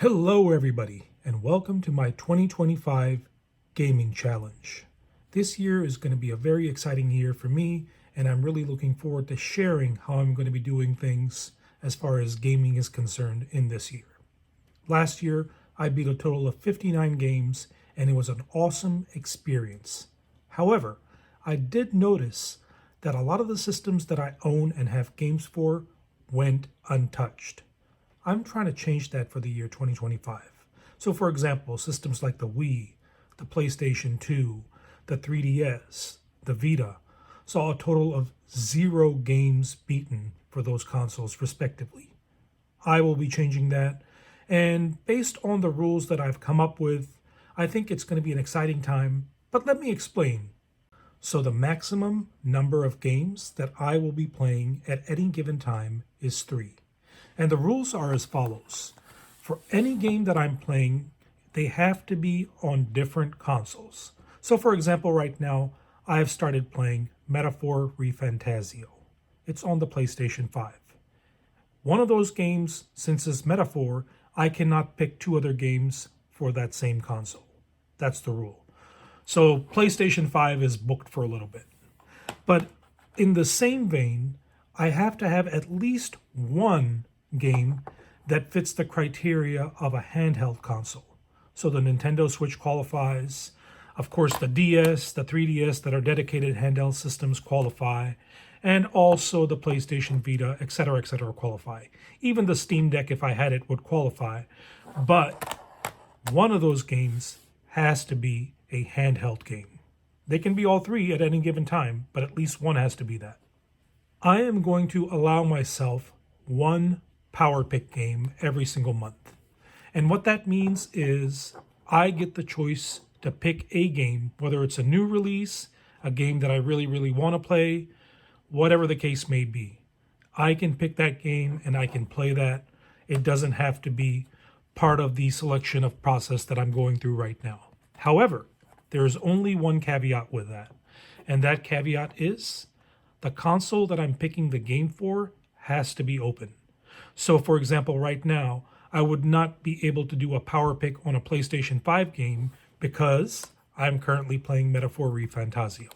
Hello everybody, and welcome to my 2025 Gaming Challenge. This year is going to be a very exciting year for me, and I'm really looking forward to sharing how I'm going to be doing things as far as gaming is concerned in this year. Last year, I beat a total of 59 games, and it was an awesome experience. However, I did notice that a lot of the systems that I own and have games for went untouched. I'm trying to change that for the year 2025. So, for example, systems like the Wii, the PlayStation 2, the 3DS, the Vita saw a total of 0 games beaten for those consoles, respectively. I will be changing that, and based on the rules that I've come up with, I think it's going to be an exciting time, but let me explain. So, the maximum number of games that I will be playing at any given time is 3. And the rules are as follows. For any game that I'm playing, they have to be on different consoles. So for example, right now, I have started playing Metaphor ReFantazio. It's on the PlayStation 5. One of those games, since it's Metaphor, I cannot pick 2 other games for that same console. That's the rule. So PlayStation 5 is booked for a little bit. But in the same vein, I have to have at least one game that fits the criteria of a handheld console. So the Nintendo Switch qualifies. Of course, the DS, the 3DS that are dedicated handheld systems qualify. And also the PlayStation Vita, etc., qualify. Even the Steam Deck, if I had it, would qualify. But one of those games has to be a handheld game. They can be all 3 at any given time, but at least one has to be that. I am going to allow myself one Power Pick game every single month. And what that means is I get the choice to pick a game, whether it's a new release, a game that I really want to play, whatever the case may be. I can pick that game and I can play that. It doesn't have to be part of the selection of process that I'm going through right now. However, there is only one caveat with that. And that caveat is the console that I'm picking the game for has to be open. So, for example, right now, I would not be able to do a power pick on a PlayStation 5 game because I'm currently playing Metaphor ReFantazio.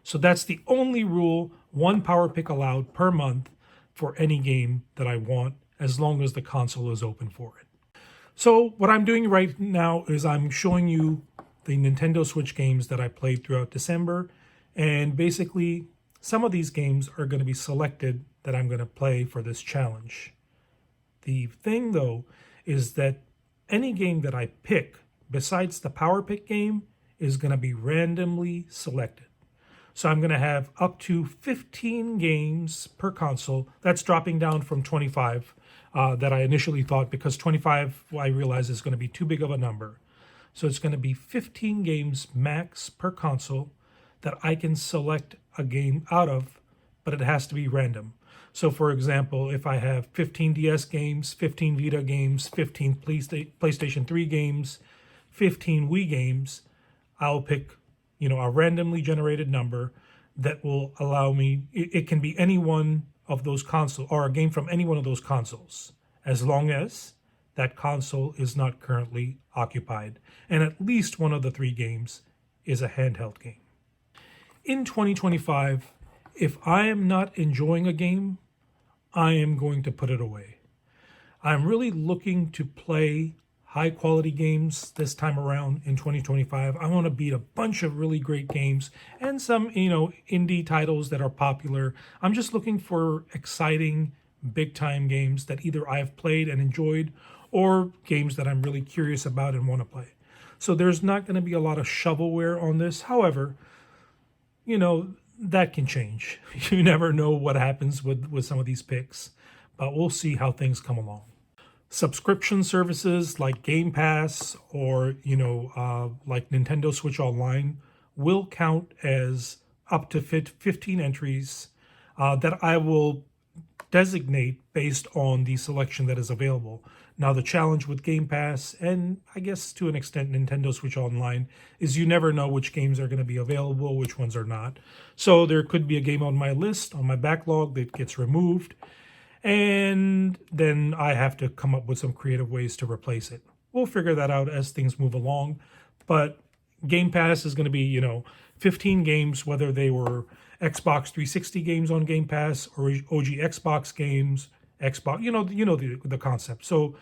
So that's the only rule, one power pick allowed per month for any game that I want, as long as the console is open for it. So what I'm doing right now is I'm showing you the Nintendo Switch games that I played throughout December, and basically some of these games are going to be selected that I'm going to play for this challenge. The thing, though, is that any game that I pick, besides the Power Pick game, is going to be randomly selected. So I'm going to have up to 15 games per console. That's dropping down from 25 that I initially thought, because 25 I realized is going to be too big of a number. So it's going to be 15 games max per console that I can select a game out of, but it has to be random. So for example, if I have 15 DS games, 15 Vita games, 15 PlayStation 3 games, 15 Wii games, I'll pick, a randomly generated number that will allow me, it can be any one of those consoles, or a game from any one of those consoles, as long as that console is not currently occupied, and at least one of the 3 games is a handheld game. In 2025, if I am not enjoying a game, I am going to put it away. I'm really looking to play high quality games this time around in 2025. I want to beat a bunch of really great games and some, indie titles that are popular. I'm just looking for exciting, big time games that either I've played and enjoyed, or games that I'm really curious about and want to play. So there's not going to be a lot of shovelware on this. However, that can change. You never know what happens with some of these picks, but we'll see how things come along. Subscription services like Game Pass or, like Nintendo Switch Online will count as up to 15 entries that I will designate based on the selection that is available. Now, the challenge with Game Pass, and I guess to an extent Nintendo Switch Online, is you never know which games are going to be available, which ones are not. So there could be a game on my list, on my backlog, that gets removed. and then I have to come up with some creative ways to replace it. We'll figure that out as things move along, but Game Pass is going to be, 15 games, whether they were Xbox 360 games on Game Pass or OG Xbox games, Xbox, the concept. So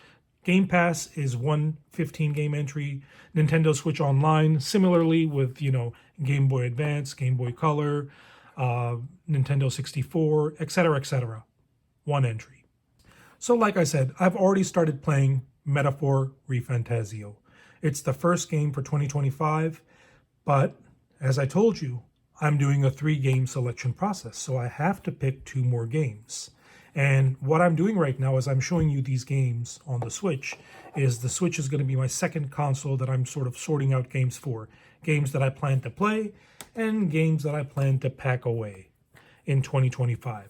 Game Pass is one 15 game entry. Nintendo Switch Online, similarly with, Game Boy Advance, Game Boy Color, Nintendo 64, etc., one entry. So like I said, I've already started playing Metaphor ReFantazio. It's the first game for 2025, but as I told you, I'm doing a 3-game selection process, so I have to pick 2 more games. And what I'm doing right now is I'm showing you these games on the Switch. The Switch is going to be my second console that I'm sort of sorting out games for. Games that I plan to play and games that I plan to pack away in 2025.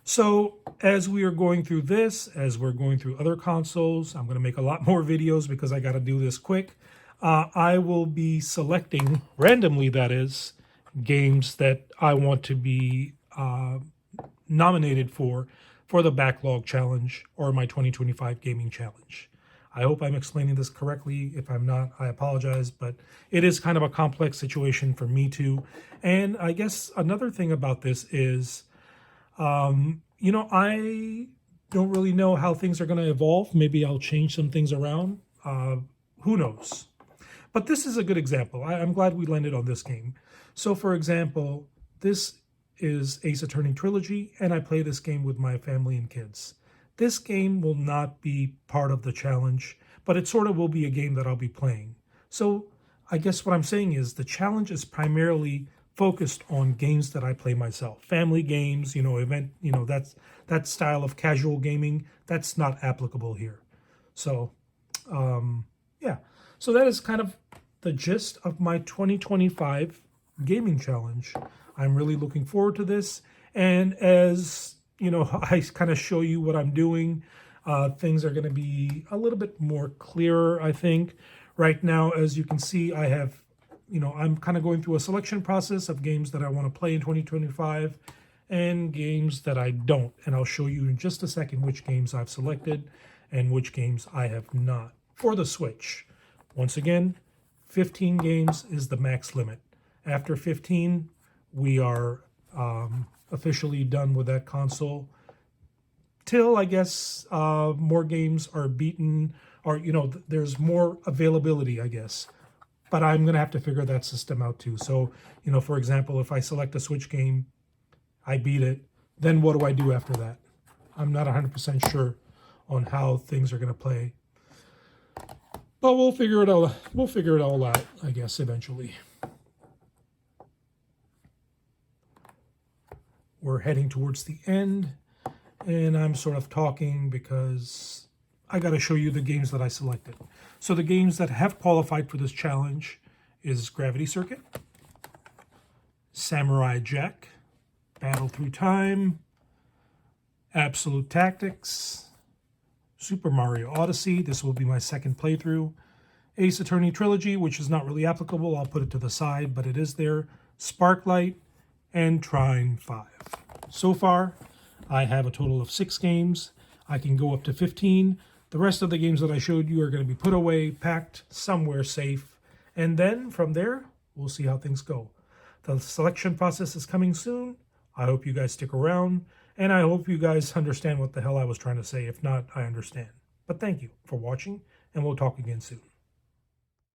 So as we are going through this, as we're going through other consoles, I'm going to make a lot more videos because I got to do this quick. I will be selecting, randomly that is, games that I want to be nominated for the Backlog Challenge or my 2025 Gaming Challenge. I hope I'm explaining this correctly. If I'm not, I apologize, but it is kind of a complex situation for me too. And I guess another thing about this is, I don't really know how things are going to evolve. Maybe I'll change some things around. Who knows? But this is a good example. I'm glad we landed on this game. So for example, this is Ace Attorney Trilogy, and I play this game with my family and kids. This game will not be part of the challenge, but it sort of will be a game that I'll be playing. So I guess what I'm saying is the challenge is primarily focused on games that I play myself. Family games, that style of casual gaming, that's not applicable here. So, yeah. So that is kind of the gist of my 2025 gaming challenge. I'm really looking forward to this. And as I kind of show you what I'm doing, things are going to be a little bit more clearer, I think. Right now, as you can see, I have, I'm kind of going through a selection process of games that I want to play in 2025 and games that I don't. And I'll show you in just a second which games I've selected and which games I have not for the Switch. Once again, 15 games is the max limit. After 15, we are officially done with that console. Till, I guess, more games are beaten, or, there's more availability, I guess. But I'm going to have to figure that system out too. So, for example, if I select a Switch game, I beat it, then what do I do after that? I'm not 100% sure on how things are going to play. But we'll figure it out. We'll figure it all out, I guess, eventually. We're heading towards the end, and I'm sort of talking because I got to show you the games that I selected. So the games that have qualified for this challenge is Gravity Circuit, Samurai Jack, Battle Through Time, Absolute Tactics, Super Mario Odyssey. This will be my second playthrough. Ace Attorney Trilogy, which is not really applicable. I'll put it to the side, but it is there. Sparklight, and Trine 5. So far, I have a total of 6 games. I can go up to 15. The rest of the games that I showed you are going to be put away, packed somewhere safe. And then from there, we'll see how things go. The selection process is coming soon. I hope you guys stick around. And I hope you guys understand what the hell I was trying to say. If not, I understand. But thank you for watching, and we'll talk again soon.